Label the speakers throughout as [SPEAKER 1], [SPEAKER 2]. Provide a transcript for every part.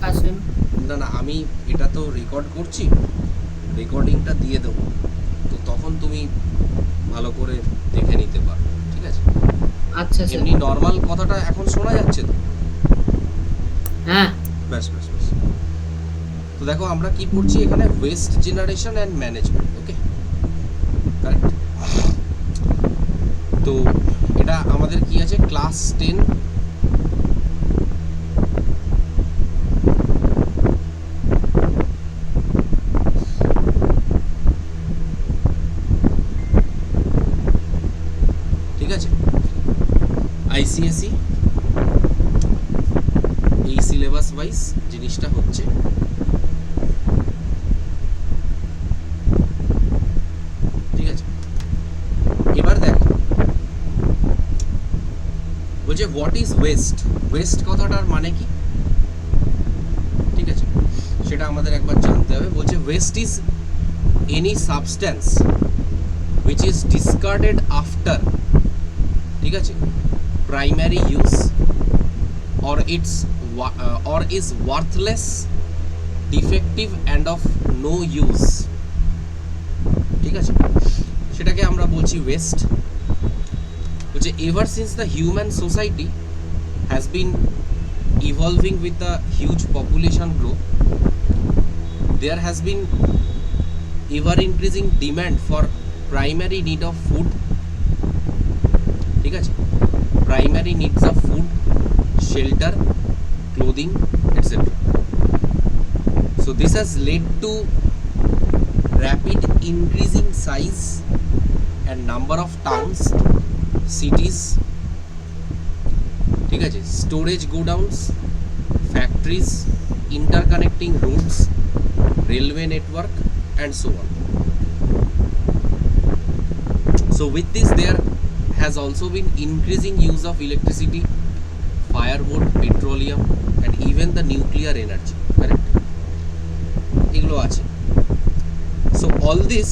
[SPEAKER 1] আসেন।
[SPEAKER 2] না না, আমি এটা তো রেকর্ড করছি, রেকর্ডিংটা দিয়ে দেবো, তো তখন তুমি ভালো করে দেখে নিতে পারো, ঠিক আছে?
[SPEAKER 1] আচ্ছা স্যার।
[SPEAKER 2] এমনি নর্মাল কথাটা এখন শোনা যাচ্ছে তো?
[SPEAKER 1] হ্যাঁ।
[SPEAKER 2] ব্যাস ব্যাস ব্যাস। তো দেখো আমরা কি পড়ছি এখানে, West generation and management, okay, correct. তো এটা আমাদের কি আছে, ক্লাস 10, ঠিক আছে? আইসিএসই এই সিলেবাস ওয়াইজ জিনিসটা হচ্ছে। ঠিক আছে, এবার দেখো বলছে হোয়াট ইজ ওয়েস্ট। ওয়েস্ট কথাটার মানে কি, ঠিক আছে, সেটা আমাদের একবার জানতে হবে। বলছে West is any substance which is discarded after, ঠিক আছে, primary use or its or is worthless, defective and of no use, ঠিক আছে, সেটাকে আমরা বলছি ওয়েস্ট। বলছে ever since the human society has been evolving with the huge population growth, there has been ever increasing demand for primary need of food, ঠিক আছে, primary needs of food, shelter, clothing, etc. So this has led to rapid increasing size and number of towns, cities, ঠিক আছে, storage godowns, factories, interconnecting roads, railway network and so on. So with this there has also been increasing use of electricity, firewood, petroleum and even the nuclear energy, correct? এগুলো আছে। So all this,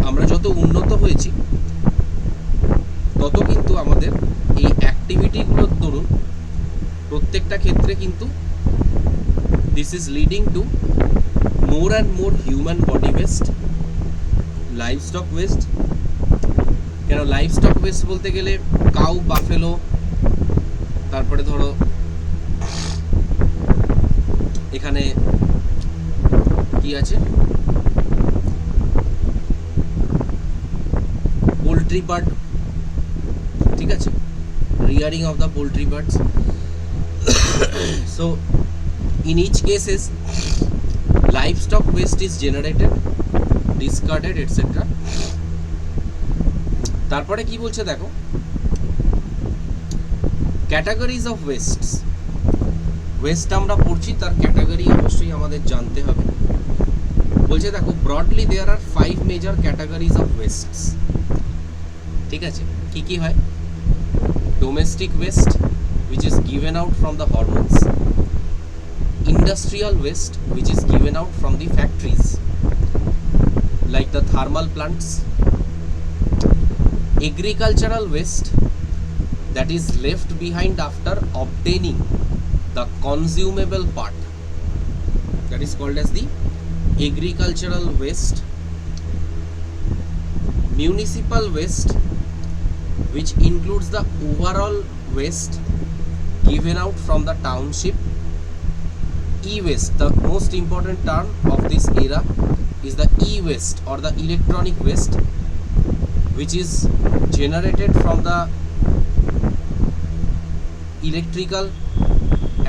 [SPEAKER 2] আমরা যত উন্নত হয়েছি তত কিন্তু আমাদের এই অ্যাক্টিভিটিগুলোর দরুন প্রত্যেকটা ক্ষেত্রে কিন্তু this is leading to more and more human body West, live stock West. কেন লাইভ স্টক ওয়েস্ট বলতে গেলে কাউ, বাফেলো, তারপরে ধরো এখানে কি আছে, পোলট্রি বার্ড, ঠিক আছে, rearing of the poultry birds. So in each cases livestock waste is generated, discarded, etc. তারপরে কি বলছে দেখো, ক্যাটাগরিজ অফ ওয়েস্ট। ওয়েস্ট আমরা পড়ছি, তার ক্যাটাগরি অবশ্যই আমাদের জানতে হবে। বলছে দেখো broadly there are 5 major categories of wastes, ঠিক আছে, কি কি হয়? Domestic waste, which is given out from the hormones; industrial waste, which is given out from the factories like the thermal plants; agricultural waste, that is left behind after obtaining the consumable part, that is called as the agricultural waste; municipal waste, which includes the overall waste given out from the township; e-waste, the most important term of this era is the e-waste or the electronic waste, which is generated from the electrical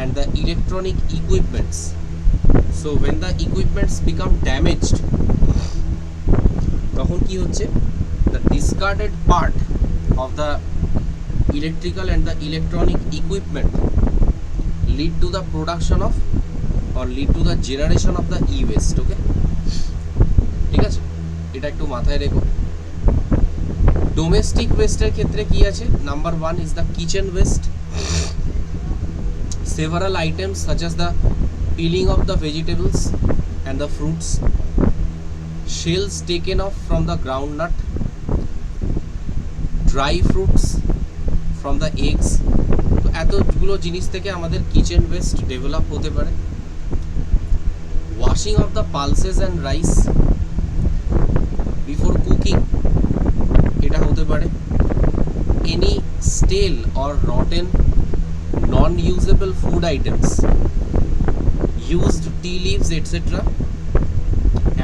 [SPEAKER 2] and the electronic equipments. So when the equipments become damaged, তখন কি হচ্ছে, the discarded part of the electrical and the electronic equipment lead to the production of or lead to the generation of the e-waste, okay? ঠিক আছে, এটা একটু মাথায় রেখো। Domestic ওয়েস্টের ক্ষেত্রে কি আছে, number 1 is the kitchen waste. Several items such as the peeling of the vegetables and the fruits, shells taken off from the groundnut, dry fruits from the eggs, তো এতগুলো জিনিস থেকে আমাদের কিচেন ওয়েস্ট ডেভেলপ হতে পারে। Washing of the pulses and rice before cooking, এটা হতে পারে। Any stale or rotten non usable food items, used tea leaves etc.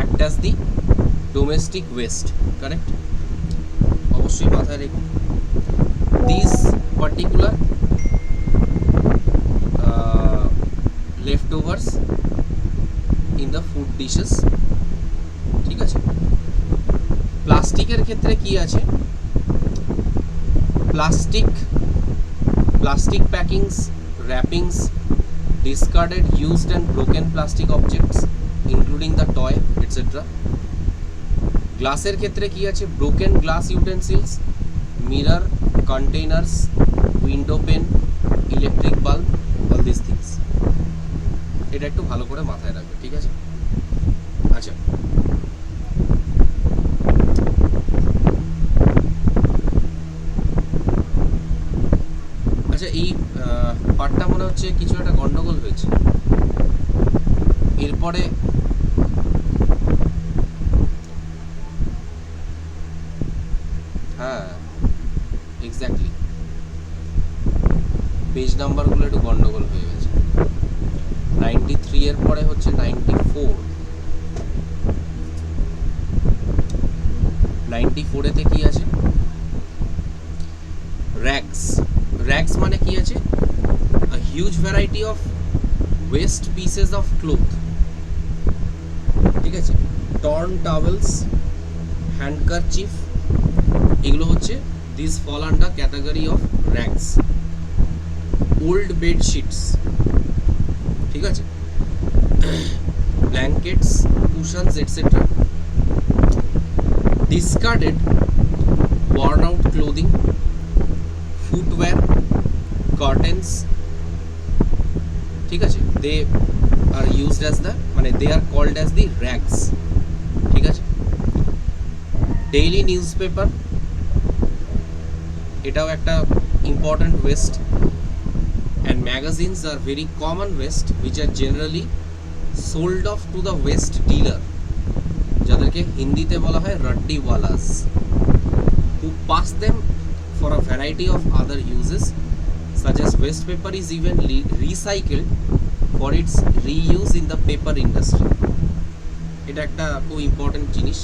[SPEAKER 2] act as the domestic waste, correct? অবশ্যই মাথায় রেখো these particular leftovers in the food dishes, ঠিক আছে? প্লাস্টিকের ক্ষেত্রে কি আছে? Plastic packings, wrappings, discarded, used and broken plastic objects including the toy etc. গ্লাসের ক্ষেত্রে কি আছে? broken glass utensils, mirror, containers, window pane, electric bulb, all these things. এটা একটু ভালো করে মাথায় রাখবে, ঠিক আছে? আচ্ছা, আচ্ছা এই পার্টটা মনে হচ্ছে কিছু একটা গন্ডগোল হয়েছে। এরপরে হ্যাঁ এক্স্যাক্টলি পেজ নাম্বারগুলো একটু গন্ডগোল হয়ে গেছে। 93 এর পরে হচ্ছে 94। 94 এতে কি আছে? rags মানে কি আছে? a huge variety of waste pieces of cloth, ঠিক আছে? torn towels, handkerchief, এগুলো হচ্ছে these fall under category of rags. old bed sheets, ঠিক আছে? blankets, cushions etc. discarded worn out clothing, footwear, curtains, ঠিক আছে? they are used as the they are called as the rags, ঠিক আছে? daily newspaper, এটাও একটা important waste, and magazines are very common waste which are generally sold off to the waste dealer, যাদেরকে হিন্দিতে বলা হয় রাড্ডি Wallas, who pass them for a variety of other uses such as waste paper is even recycled for its reuse in the paper industry. এটা একটা খুব important জিনিস,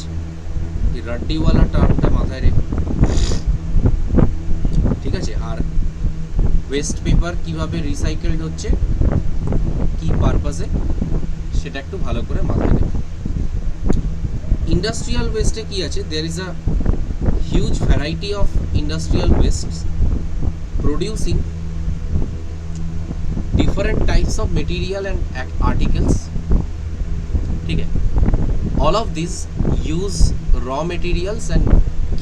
[SPEAKER 2] এই রাড্ডিওয়ালা টার্মটা মাথায় রেখো, ঠিক আছে? আর ওয়েস্ট পেপার কিভাবে রিসাইকেলড হচ্ছে, কি পারপাসে, সেটা একটু ভালো করে মাথায় রেখো। ইন্ডাস্ট্রিয়াল ওয়েস্টে কি আছে? There is a huge variety of industrial wastes producing different types of material and articles, ठीक है? all of these use raw materials and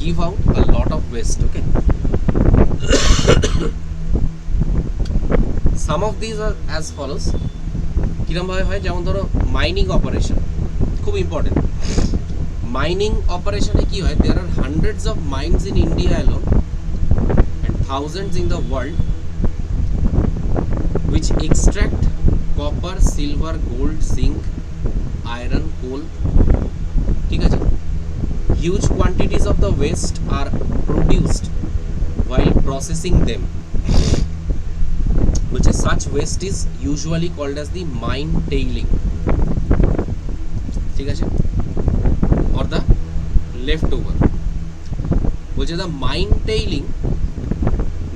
[SPEAKER 2] give out a lot of waste, okay? some of these are as follows. কিরকম ভাবে হয়? যেমন ধরো mining operation, খুব important. Mining অপারেশনে কি হয়? there are hundreds of mines in India alone and thousands in the world which extract copper, silver, gold, zinc, iron, coal, ঠিক আছে? huge quantities of the waste are produced while processing them, which is such waste is usually called as the mine tailing, ঠিক আছে? or the leftover, which is the mine tailing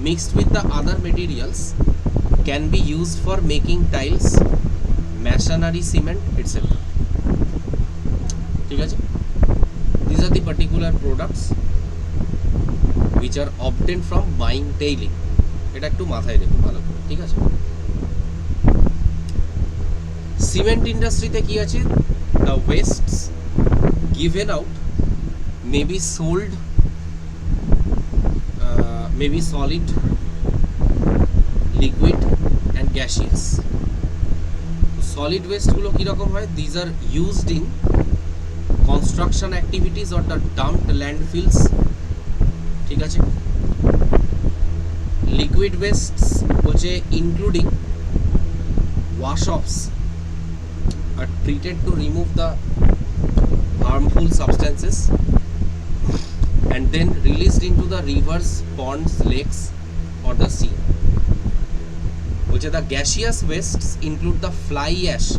[SPEAKER 2] mixed with the other materials can be used for making tiles, masonry, cement etc, ঠিক আছে? these are the particular products which are obtained from mine tailing, এটা একটু মাথায় রেখো ভালো করে, ঠিক আছে? সিমেন্ট ইন্ডাস্ট্রিতে কি আছে? the wastes given out may be sold, may be solid, liquid and gaseous. solid waste গুলো কি রকম হয়? these are used in construction activities or the dumped landfills, ঠিক আছে? লিকুইড ওয়েস্ট বলছে including wash offs are treated to remove the harmful substances and then released into the rivers, ponds, lakes or the sea. The gaseous wastes include the fly ash,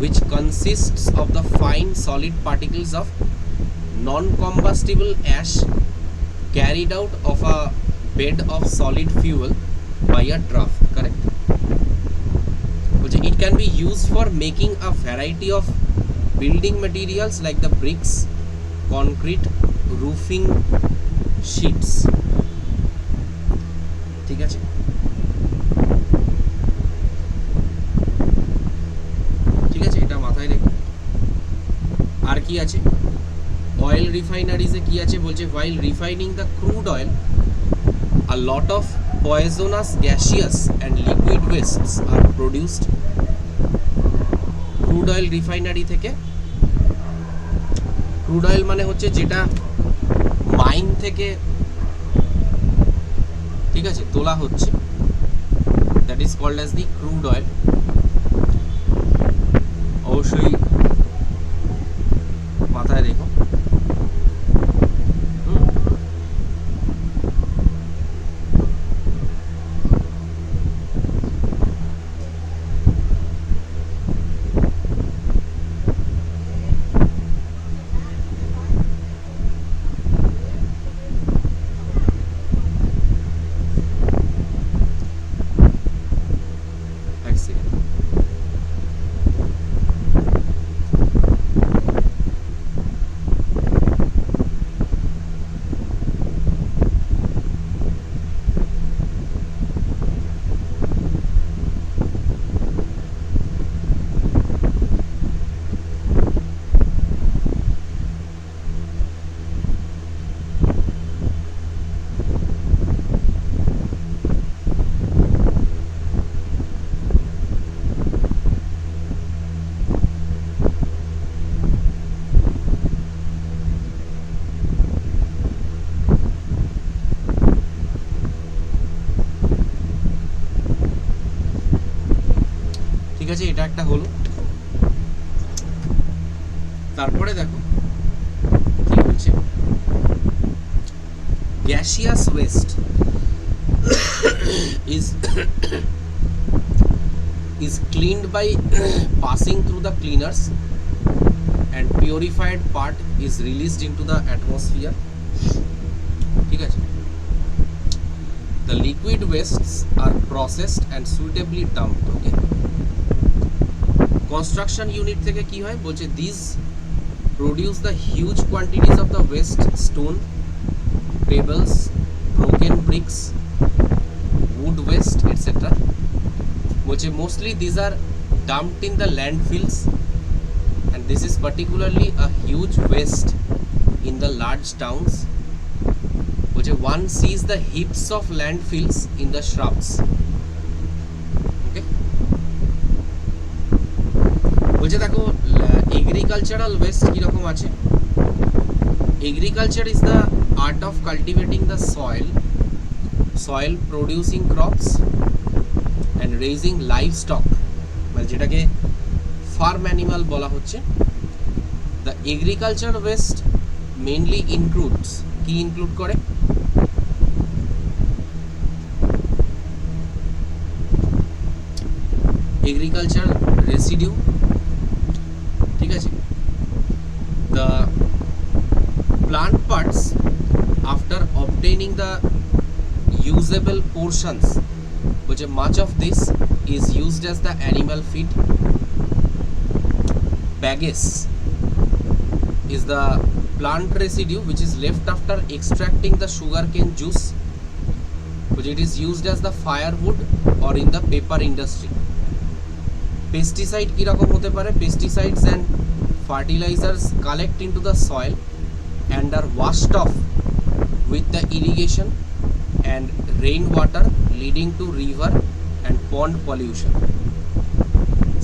[SPEAKER 2] which consists of the fine solid particles of non-combustible ash carried out of a bed of solid fuel by a draft. Correct? It can be used for making a variety of building materials like the bricks, concrete, roofing sheets. ঠিক আছে, ঠিক আছে, এটা মাথায় রেখো। আর কি আছে? Oil রিফাইনারিজে কি আছে বলছে, while refining the crude oil a lot of poisonous gaseous and liquid wastes are produced. Crude oil refinery থেকে, ক্রুড অয়েল মানে হচ্ছে যেটা মাইন থেকে, ঠিক আছে, তোলা হচ্ছে, that is called as the crude oil. অবশ্যই মাথায় রেখো। ঠিক আছে, এটা একটা হলো। তারপরে দেখো কি বলছে, gaseous waste is cleaned by passing through the cleaners and purified part is released into the atmosphere. ঠিক আছে, the liquid wastes are processed and suitably dumped. Okay, construction unit থেকে কি হয় বলছে, these produce the huge quantities of the waste stone, pebbles, broken bricks, wood waste, etc. বলছে mostly these are dumped in the landfills and this is particularly a huge waste in the large towns. বলছে one sees the heaps of landfills in the shrubs. Okay, বলছে দেখো agricultural West কিরকম আছে। Agriculture is the art of cultivating the soil producing crops and raising live stock, মানে যেটাকে farm animal বলা হচ্ছে। The agriculture West mainly includes, কি include করে, এগ্রিকালচার রেসিডিউ, ঠিক আছে, the plant parts after obtaining the usable portions, which much of this is used as the animal feed. Bagasse is the plant residue which is left after extracting the sugarcane juice, which it is used as the firewood or in the paper industry. Pesticide কি রকম হতে পারে, pesticides and fertilizers collect into the soil and are washed off with the irrigation and rainwater, leading to river and pond pollution.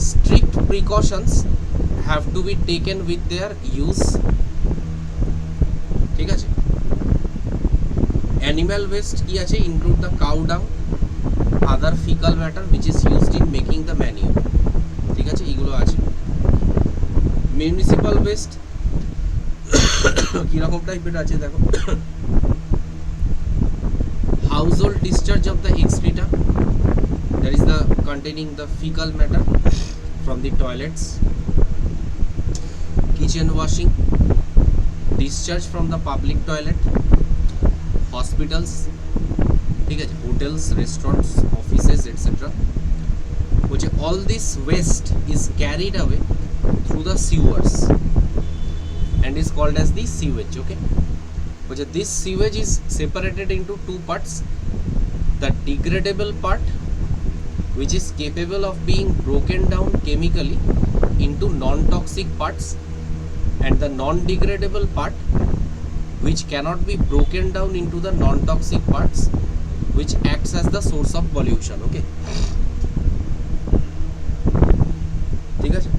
[SPEAKER 2] Strict precautions have to be taken with their use. ঠিক আছে, animal West কি আছে, include the cow dung, other faecal matter which is used in making the manure. ঠিক আছে, এইগুলো আছে। Municipal West কিরকম টাইপের আছে দেখো, household discharge of the excreta, that is the containing the fecal matter from the toilets, kitchen washing, discharge from the public toilet, hospitals, ঠিক আছে, hotels, restaurants, offices, etc. which all this waste is carried away through the sewers and is called as the sewage. Okay, which this sewage is separated into two parts: the degradable part, which is capable of being broken down chemically into non-toxic parts, and the non-degradable part, which cannot be broken down into the non-toxic parts, which acts as the source of pollution. Okay, ঠিক আছে,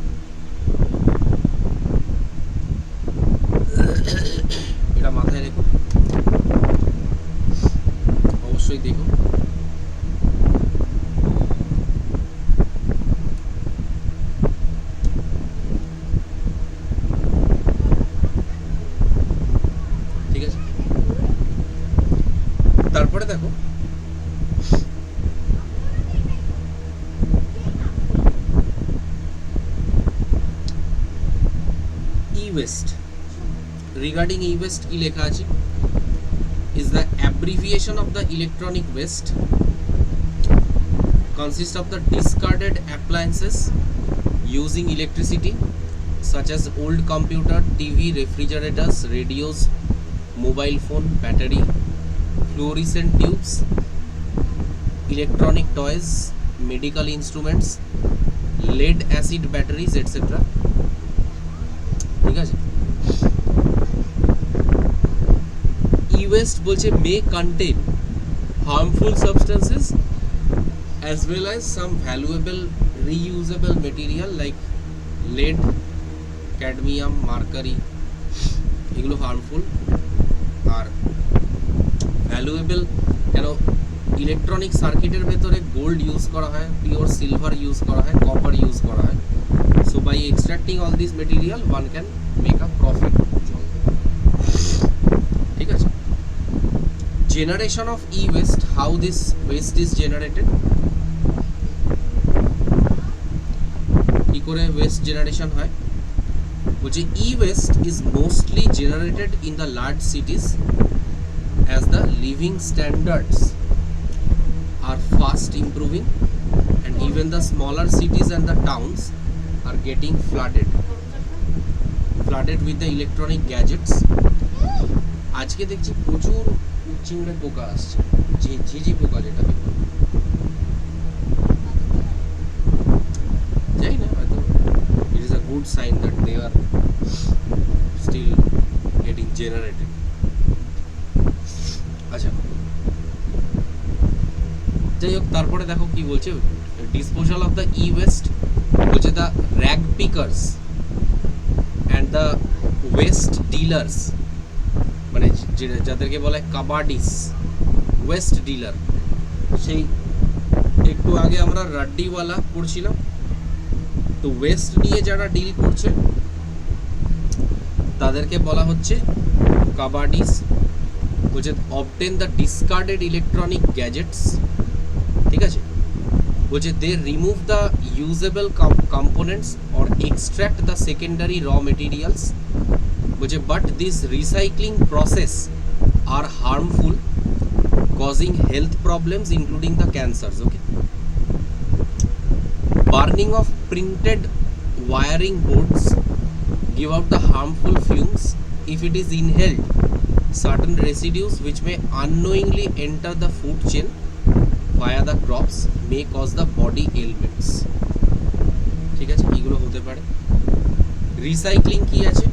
[SPEAKER 2] এটা মাথায় রেখো, অবশ্যই দেখো। ঠিক আছে, তারপরে দেখো e-waste, regarding e-waste কি লেখা আছে, is the abbreviation of the electronic waste, consists of the discarded appliances using electricity such as old computer, TV, refrigerators, radios, mobile phone, battery, fluorescent tubes, electronic toys, medical instruments, lead acid batteries, etc. ঠিক আছে, e-waste বলছে may contain harmful substances as well as some valuable reusable material like lead, cadmium, mercury, এগুলো harmful. আর valuable কেন, electronic সার্কিটের ভেতরে gold use করা হয়, pure silver use করা হয়, কপার ইউজ করা হয়। So by extracting all this material one can make a profit. ঠিক আছে, generation of e waste, how this waste is generated, কি করে ওয়েস্ট জেনারেশন হয়, বলছে e waste is mostly generated in the large cities as the living standards are fast improving and even the smaller cities and the towns are getting flooded with the electronic gadgets. আজকে দেখছি প্রচুর চিংড়ে পোকা আসছে, ঝিঝি পোকা যেটাকে বলে, জানি না, হয়তো it is a good sign that they are still getting generated. আচ্ছা, যাই হোক, তারপরে দেখো কি বলছে, disposal of the e waste, বলছে the rag pickers and the waste dealers, মানে যাদেরকে বলে কাবাডিস, ওয়েস্ট ডিলার। সেই একটু আগে আমরা রাড্ডিওয়ালা পড়ছিলাম, তো ওয়েস্ট নিয়ে যারা ডিল করছে তাদেরকে বলা হচ্ছে কাবাডিস। বলছে obtain the discarded electronic gadgets, ঠিক আছে, বলছে they remove the usable components or extract the secondary raw materials, বলছে but this recycling process are harmful, causing health problems including the cancers. Okay, burning of printed wiring boards give out the harmful fumes if it is inhaled. Certain residues which may unknowingly enter the food chain via the crops may cause the body ailments. ঠিক আছে, এগুলো হতে পারে। Recycling কি আছে,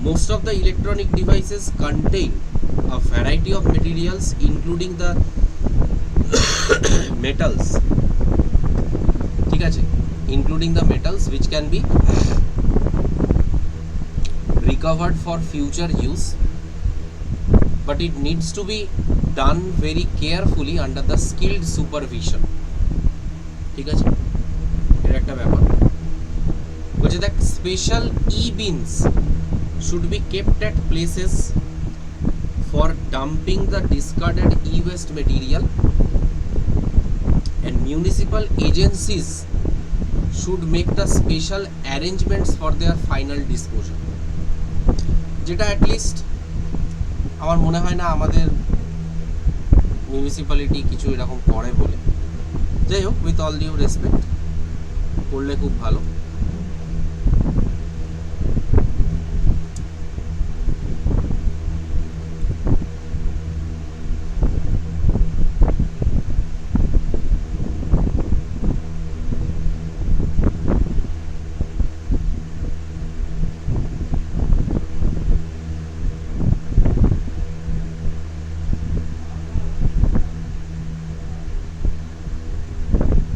[SPEAKER 2] most of the electronic devices contain a variety of materials including the metals, ঠিক আছে, including the metals which can be recovered for future use, but it needs to be done very carefully under the skilled supervision. ঠিক আছে, এটা একটা ব্যাপার। বলছে দেখ, special e-bins should be kept at places for dumping the discarded e-waste material, and municipal agencies should make the special arrangements for their final disposal. যেটা at least আমার মনে হয় না আমাদের মিউনিসিপ্যালিটি কিছু এরকম করে বলে। যাই হোক, উইথ অল ডিউ রেসপেক্ট, করলে খুব ভালো।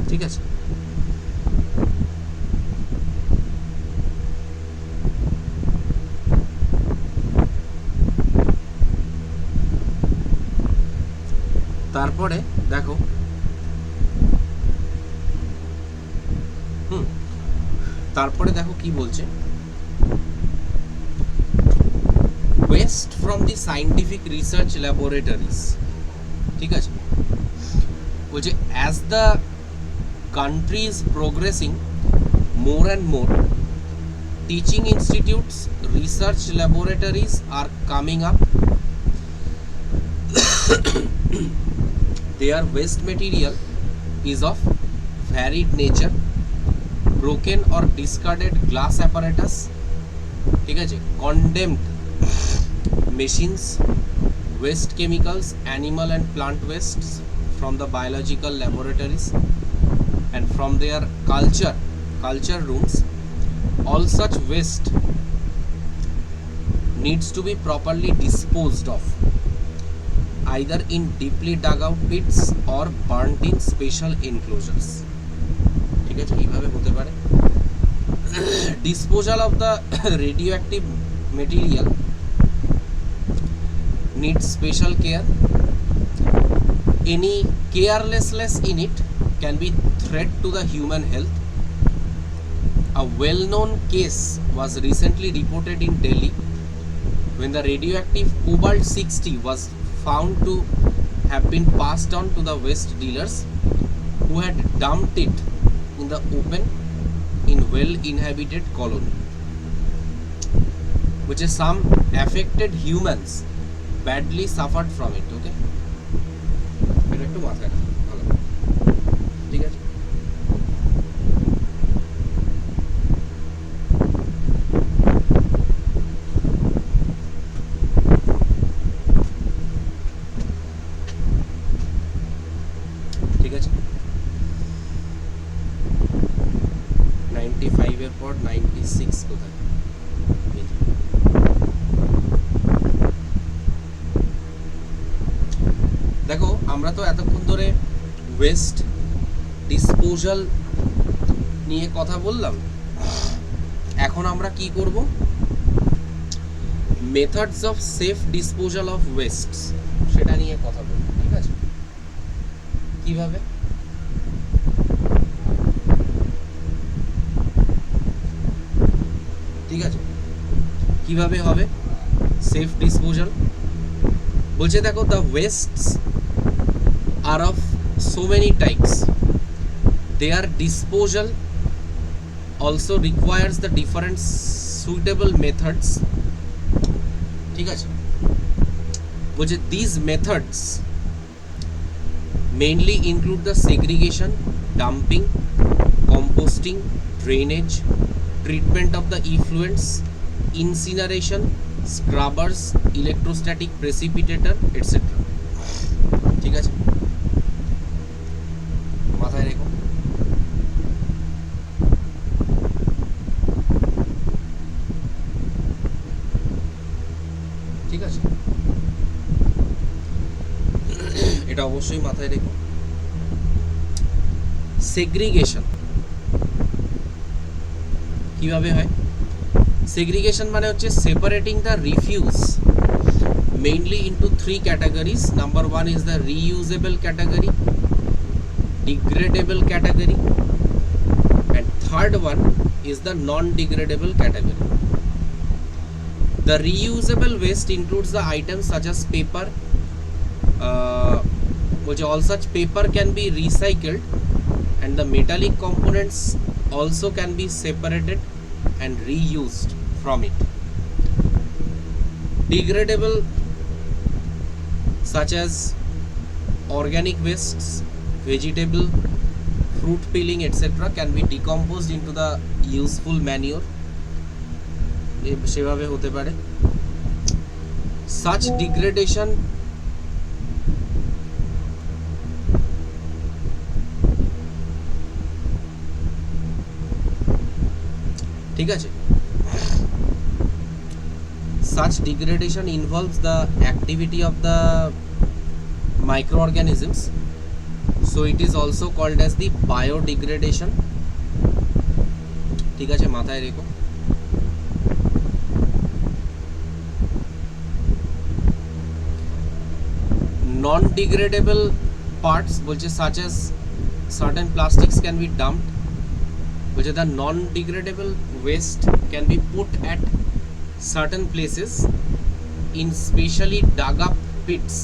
[SPEAKER 2] ঠিক আছে, তারপরে দেখো তারপরে দেখো কি বলছে, West from the scientific research laboratories. ঠিক আছে, বলছে as the country is progressing more and more, teaching institutes, research laboratories are coming up. Their waste material is of varied nature, broken or discarded glass apparatus, ঠিক আছে, condemned machines, waste chemicals, animal and plant wastes from the biological laboratories and from their culture rooms. All such waste needs to be properly disposed of, either in deeply dug out pits or burnt in special enclosures. ঠিক আছে, এইভাবে হতে পারে। Disposal of the radioactive material needs special care. Any carelessness in it can be threat to the human health. A well-known case was recently reported in Delhi when the radioactive cobalt-60 was found to have been passed on to the waste dealers who had dumped it in the open in well-inhabited colony, which is some affected humans badly suffered from it. Okay, এটা একটু মাথায় রাখো, ভালো, ঠিক আছে। ঠিক আছে, 95 এর পর 96 কোথায়? দেখো, আমরা তো এতক্ষণ ধরে ওয়েস্ট ডিসপোজাল নিয়ে কথা বললাম। এখন আমরা কি করব? Methods of safe disposal of West সেটা নিয়ে কথা বলব। ঠিক আছে, কিভাবে? ঠিক আছে, কিভাবে হবে সেফ ডিসপোজাল? বলছে দেখো, the wastes are of so many types. Their disposal also requires the different suitable methods. ঠিক আছে, বলছে these methods mainly include the segregation, dumping, composting, drainage, treatment of the effluents, incineration, scrubbers, electrostatic precipitator, etc. ঠিক আছে, মাথায় রেখো। ঠিক আছে, এটা অবশ্যই মাথায় রেখো। সেগ্রিগেশন কিভাবে হয়? সেগ্রিগেশন মানে হচ্ছে separating the refuse mainly into three categories. Number one is the reusable category, degradable category, and third one is the non-degradable category. The reusable waste includes the items such as paper, which all such paper can be recycled, and the metallic components also can be separated and reused from it. Degradable, such as organic wastes, vegetable, fruit peeling, etc., can be decomposed into the useful manure. সেভাবে হতে পারে. Such degradation ঠিক আছে. Such degradation involves the activity of the microorganisms, so it is also called as the biodegradation. ঠিক আছে, মাথায় রেখো. Non-degradable parts বলছে such as certain plastics can be dumped, which the non-degradable waste can be put at certain places in specially dug up pits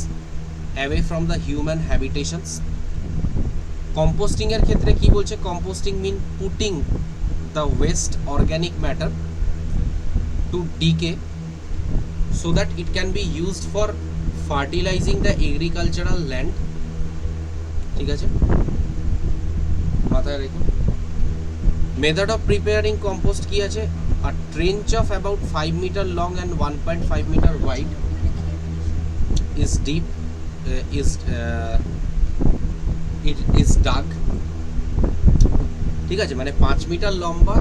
[SPEAKER 2] away from the human habitations. Composting এর ক্ষেত্রে কি বলছে? Composting mean putting the waste organic matter to decay so that it can be used for fertilizing the agricultural land. ঠিক আছে, মাথায় রেখো. Method of preparing compost কি আছে? A trench of about 5 meter long and 1.5 meter wide is deep, it is dug. ঠিক আছে, মানে 5 metre লম্বা,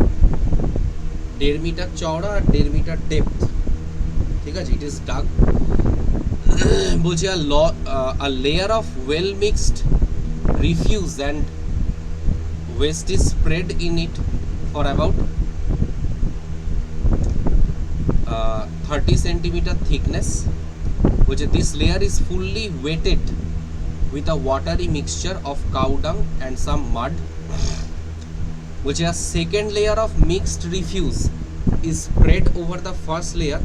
[SPEAKER 2] 1.5 মিটার চওড়া আর 1.5 মিটার ডেপথ. ঠিক আছে, it is dug. বলছে a layer of well mixed refuse and waste is spread in it for about 30 centimeter thickness, which this layer is fully wetted with a watery mixture of cow dung and some mud, which a second layer of mixed refuse is spread over the first layer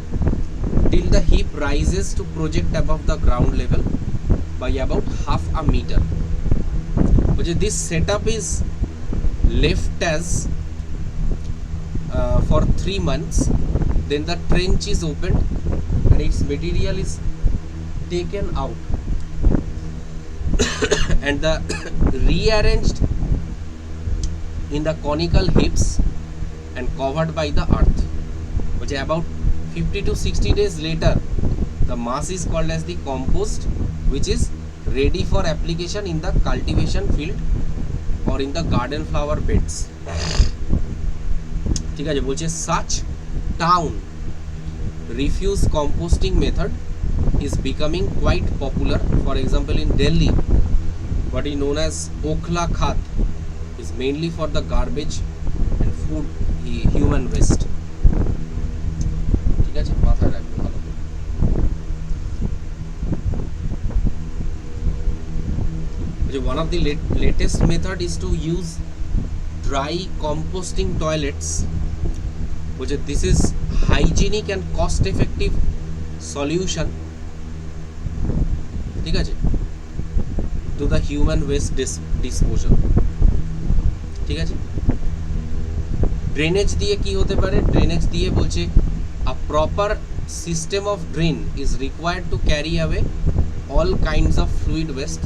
[SPEAKER 2] till the heap rises to project above the ground level by about half a meter. Which this setup is left as for 3 months, then the trench is opened and its material is taken out and the rearranged in the conical heaps and covered by the earth. Which about 50 to 60 days later, the mass is called as the compost, which is ready for application in the cultivation field or in the garden flower beds. ঠিক আছে, বলছে such town refuse composting method is becoming quite popular. For example, in Delhi, what is known as Okhla Khat is mainly for the garbage and food human waste. ঠিক আছে, মাথায় রাখবে ভালো. One of the latest method is to use dry composting toilets, which this is hygienic and cost effective solution, ঠিক আছে, to the human waste disposal. ঠিক আছে, drainage দিয়ে কি হতে পারে? ড্রেনেজ দিয়ে বলছে a proper system of drain is required to carry away all kinds of fluid waste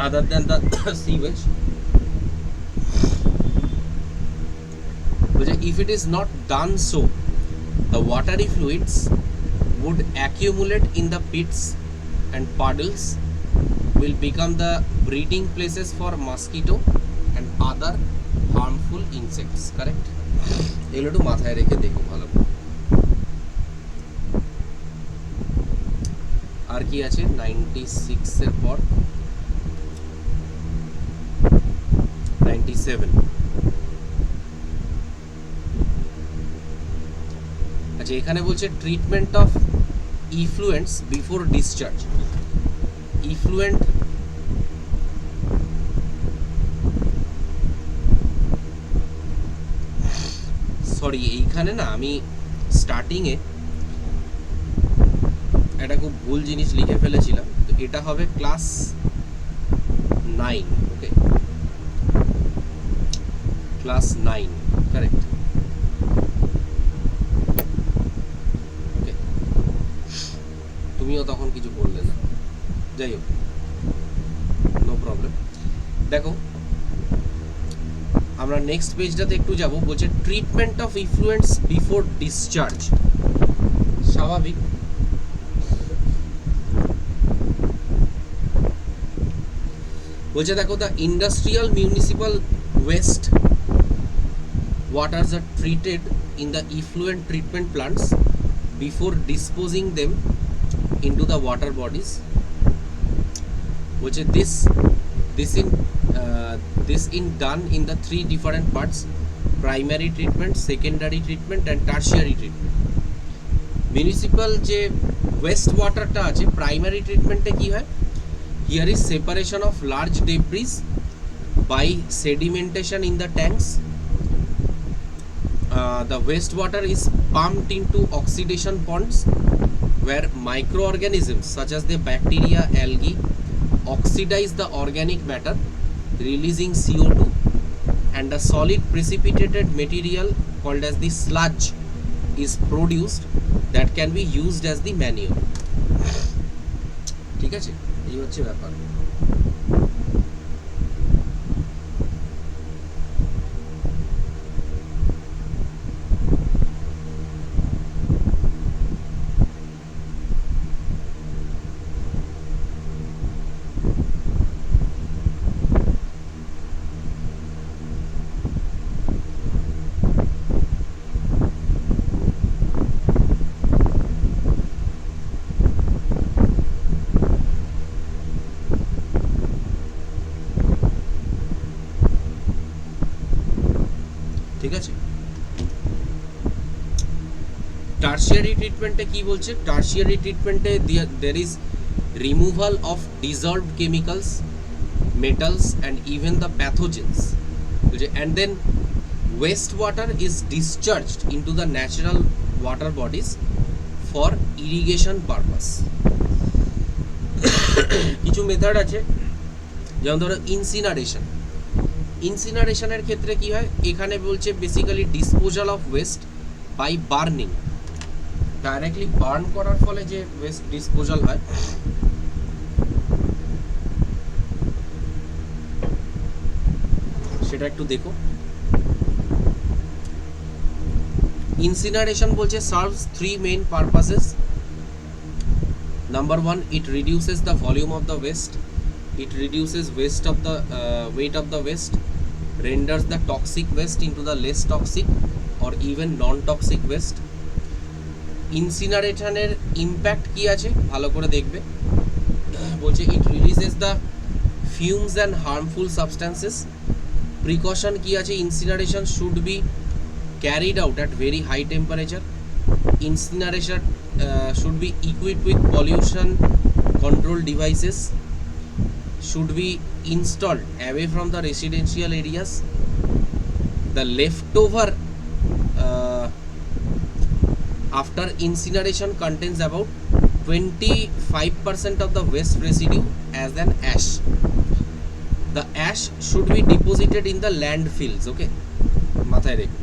[SPEAKER 2] other than the sewage. If it is not done so, the watery fluids would accumulate in the pits and puddles will become the breeding places for mosquito and other harmful insects. Correct? এগুলো একটু মাথায় রেখে দেখো ভালো. আর কি আছে 96 এর পর? 97. আচ্ছা, এখানে বলছে treatment of effluents before discharge. Effluent sorry, এইখানে না আমি স্টার্টিংয়ে একটা খুব ভুল জিনিস লিখে ফেলেছিলাম, তো এটা হবে ক্লাস 9, ওকে, ক্লাস 9, কারেক্ট, ওকে। তুমিও তখন কিছু বললে না, যাই হোক, নো প্রবলেম। দেখো আমরা নেক্সট পেজটাতে একটু যাব, বলছে ট্রিটমেন্ট অফ ইফ্লুয়েন্টস বিফোর ডিসচার্জ। স্বাভাবিক, বলছে দেখো, the industrial municipal West waters are treated in the effluent treatment plants before disposing them into the water bodies, which is this in done in the three different parts: primary treatment, secondary treatment and tertiary treatment. Municipal যে West ওয়াটারটা আছে, primary ট্রিটমেন্টে কি হয়, here is separation of large debris by sedimentation in the tanks. The wastewater is pumped into oxidation ponds where microorganisms such as the bacteria, algae oxidize the organic matter, releasing CO2, and a solid precipitated material called as the sludge is produced that can be used as the manure. ঠিক আছে, এই হচ্ছে ব্যাপার। ঠিক আছে, tertiary ট্রিটমেন্টে কি বলছে, tertiary ট্রিটমেন্টে there is removal of dissolved chemicals, metals and even the pathogens, and then wastewater is discharged into the natural water bodies for irrigation purpose. কিছু মেথড আছে, যেমন ধরো ইনসিনারেশন। ইনসিনারেশনের ক্ষেত্রে কি হয়, এখানে বলছে basically disposal of waste by burning, directly burn করার ফলে যে ওয়েস্ট ডিসপোজাল হয়, সেটা একটু দেখো। ইনসিনারেশন বলছে serves three main purposes. Number 1, it reduces the volume of the waste, it reduces weight of the waste, renders the toxic waste into the less toxic or even non-toxic waste. ইনসিনারেশনের impact কি আছে ভালো করে দেখবে, বলছে it releases the fumes and harmful substances. Precaution কি আছে, incineration should be carried out at very high temperature. Incineration should be equipped with pollution control devices, should be installed away from the residential areas. The leftover after incineration contains about 25% of the waste residue as an ash. The ash should be deposited in the landfills, okay, মাথায় রেখো।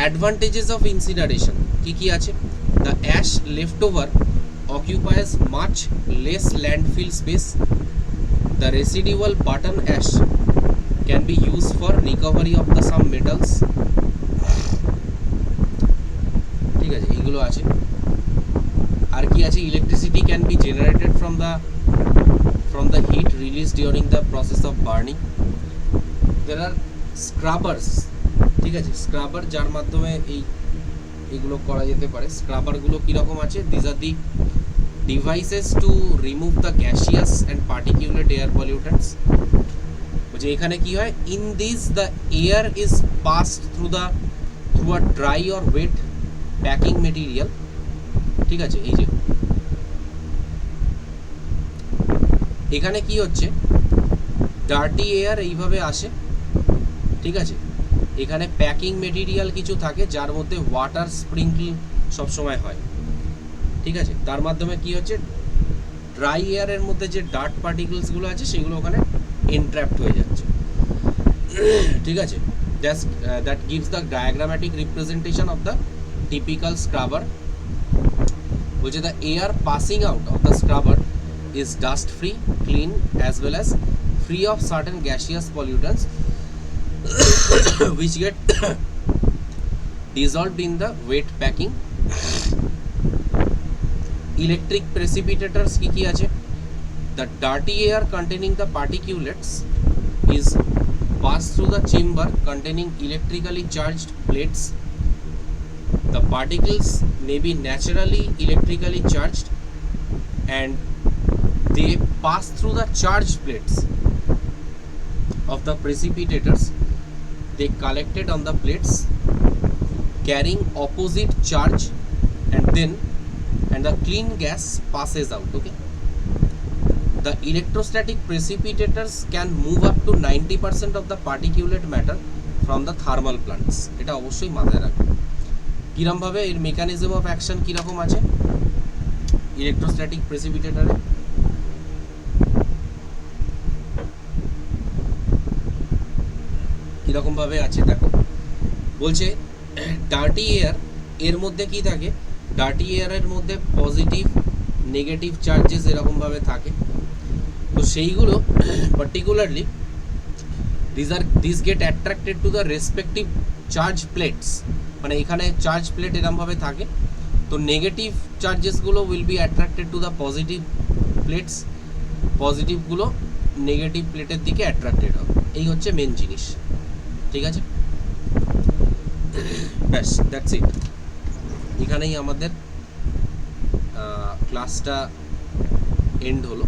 [SPEAKER 2] Advantages of incineration কি কি আছে, the ash leftover occupies much less landfill space. The residual button ash can be used for recovery of the some metals. ঠিক আছে, এইগুলো আছে। আর কি আছে, electricity can be generated from the heat released during the process of burning. There are scrubbers, ঠিক আছে, scrubber যার মাধ্যমে এইগুলো করা যেতে পারে। স্ক্রাবারগুলো কীরকম আছে, these are the devices to remove the gaseous and particulate air pollutants. যে এখানে কি হয়, in this the air is passed through a dry or wet packing material ঠিক আছে, এই যে এখানে কি হচ্ছে, ডার্টি এয়ার এইভাবে আসে, ঠিক আছে, এখানে প্যাকিং মেটেরিয়াল কিছু থাকে যার মধ্যে ওয়াটার স্প্রিঙ্কল সবসময় হয়, ঠিক আছে, তার মাধ্যমে কি হচ্ছে, ড্রাই এয়ারের মধ্যে যে ডার্ট পার্টিকেলসগুলো আছে সেগুলো ওখানে এনট্র্যাপড হয়ে যাচ্ছে, ঠিক আছে। Just that gives the diagrammatic representation of the typical scrubber. বলছে the air passing out of the scrubber is dust free, clean as well as free of certain gaseous pollutants which get dissolved in the wet packing. Electric precipitators কি কি আছে, the dirty air containing the particulates is passed through the chamber containing electrically charged plates. The particles may be naturally electrically charged and they pass through the charged plates of the precipitators. They collected on the plates carrying opposite charge and the clean gas passes out. Okay, the electrostatic precipitators can move up to 90% of the particulate matter from the thermal plants. এটা অবশ্যই মাথায় রাখবেন। কিরম ভাবে এর mechanism of action কিরকম আছে electrostatic প্রেসিপিটেটরে, কিরকম ভাবে আছে দেখো। বলছে ডার্টি এয়ার, এর মধ্যে কি থাকে, ডার্টি এয়ারের মধ্যে পজিটিভ নেগেটিভ চার্জেস এরকম ভাবে থাকে, তো সেইগুলো particularly this get attracted to the respective charge plates, মানে এখানে চার্জ প্লেট এরকম ভাবে থাকে, তো নেগেটিভ চার্জেসগুলো will be attracted to the positive plates, পজিটিভগুলো নেগেটিভ প্লেটের দিকে অ্যাট্রাক্টেড হবে। এই হচ্ছে মেন জিনিস, ঠিক আছে, ব্যাস দ্যাটস ইট। এখানেই আমাদের ক্লাসটা এন্ড হলো।